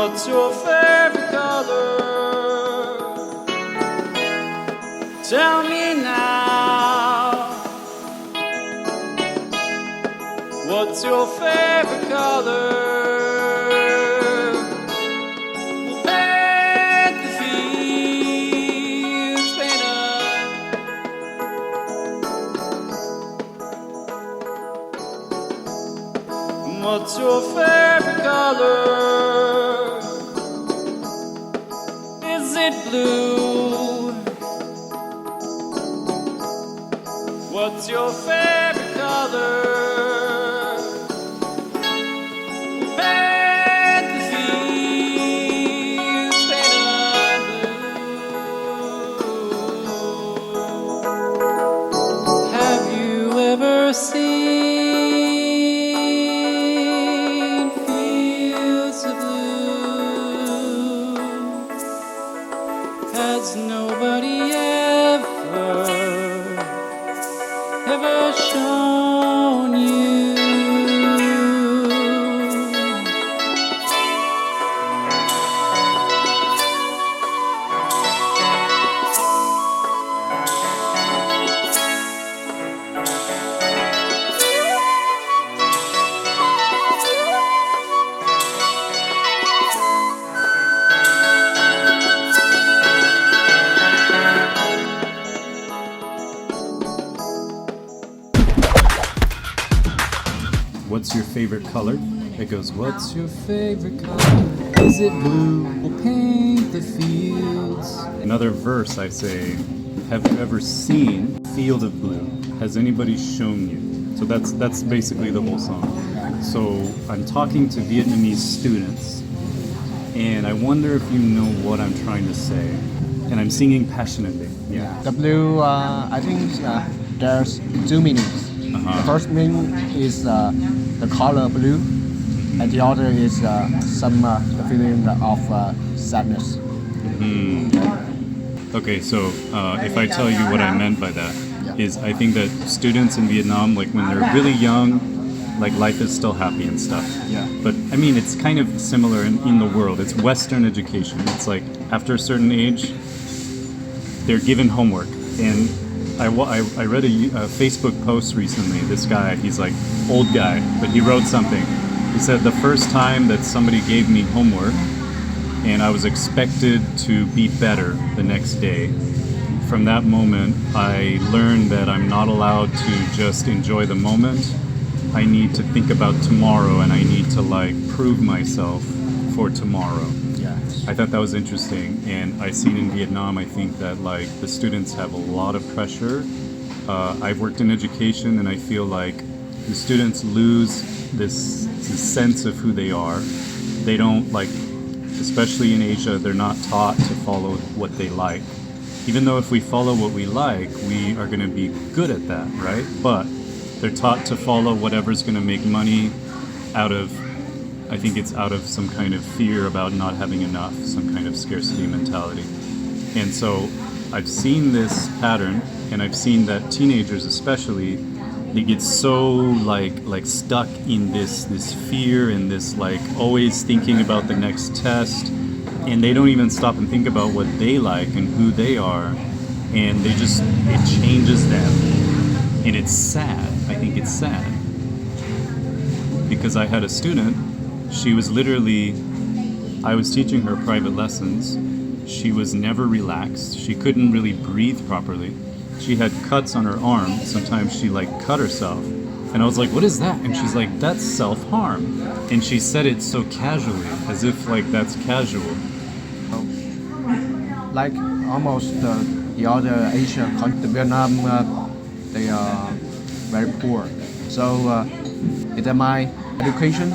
What's your favorite color? Tell me now. What's your favorite color? We'll paint the fields painted. What's your favorite color? Is it blue? What's your favorite color? Paint the fields painted blue. Have you ever seen fields of blue? Has nobody ever shown you? What's your favorite color? It goes, what's your favorite color? Is it blue? We'll paint the fields. Another verse I say, have you ever seen a field of blue? Has anybody shown you? So that's basically the whole song. So I'm talking to Vietnamese students, and I wonder if you know what I'm trying to say. And I'm singing passionately. Yeah. The blue, I think there's two meanings. The first meaning is the color blue, and the other is the feeling of sadness. Okay, so if I tell you what I meant by that, is I think that students in Vietnam, like when they're really young, like life is still happy and stuff. Yeah. But I mean, it's kind of similar in the world. It's Western education. It's like after a certain age, they're given homework. And I read a Facebook post recently. This guy, he's like old guy, but he wrote something. He said, the first time that somebody gave me homework and I was expected to be better the next day, from that moment, I learned that I'm not allowed to just enjoy the moment. I need to think about tomorrow, and I need to like prove myself for tomorrow. I thought that was interesting, and I see it in Vietnam. I think that like the students have a lot of pressure. I've worked in education, and I feel like the students lose this sense of who they are. They don't like, especially in Asia, they're not taught to follow what they like. Even though if we follow what we like, we are going to be good at that, right? But they're taught to follow whatever's going to make money out of, I think it's out of some kind of fear about not having enough, some kind of scarcity mentality. And so I've seen this pattern, and I've seen that teenagers especially, they get so like stuck in this fear and this like always thinking about the next test, and they don't even stop and think about what they like and who they are, and it changes them. And it's sad. I think it's sad. Because I had a student, she was literally, I was teaching her private lessons. She was never relaxed. She couldn't really breathe properly. She had cuts on her arm. Sometimes she like cut herself. And I was like, what is that? And she's like, that's self-harm. And she said it so casually, as if like that's casual. Like almost the other Asian countries, Vietnam, they are very poor. So in my education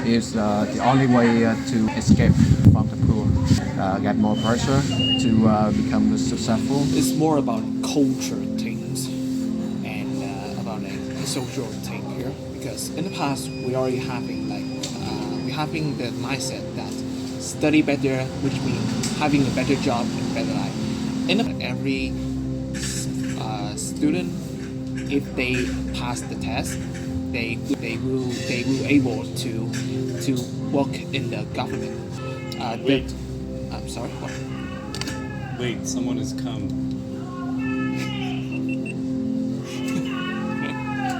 is the only way to escape from the poor, get more pressure to become successful. It's more about culture things and about the social thing here, because in the past we already having we having the mindset that study better, which means having a better job and better life. And every student, if they pass the test, they will able to work in the government. Wait. I'm sorry. What? Wait, someone has come.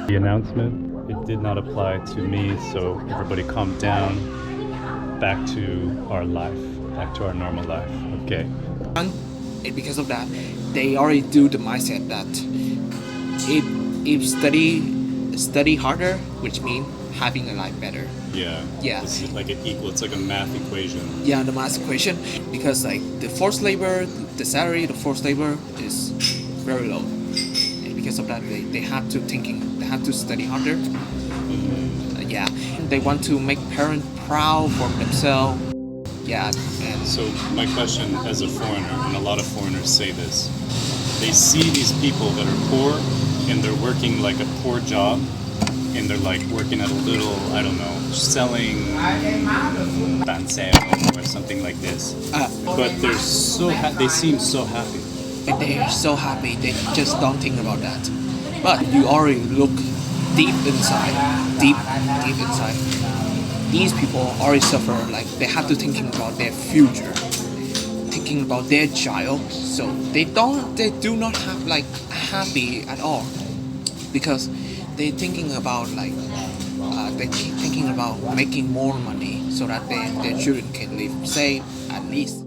The announcement, it did not apply to me, so everybody calm down. Back to our life, back to our normal life. Okay. And because of that, they already do the mindset that if study harder, which means having a life better. Yeah. Yeah. It's like an equal. It's like a math equation. Yeah, the math equation, because like the forced labor, the salary, the forced labor is very low, and because of that, they have to study harder. Yeah, they want to make parents proud for themselves. Yeah, and So my question as a foreigner, and a lot of foreigners say this, they see these people that are poor and they're working like a poor job, and they're like working at a little, I don't know, selling panseo or something like this. But they're they seem so happy. and they're so happy. They just don't think about that. But you already look deep inside. These people already suffer. Like they have to thinking about their future, thinking about their child. So they do not have like happy at all, because they thinking about like they keep thinking about making more money so that their children can live safe at least.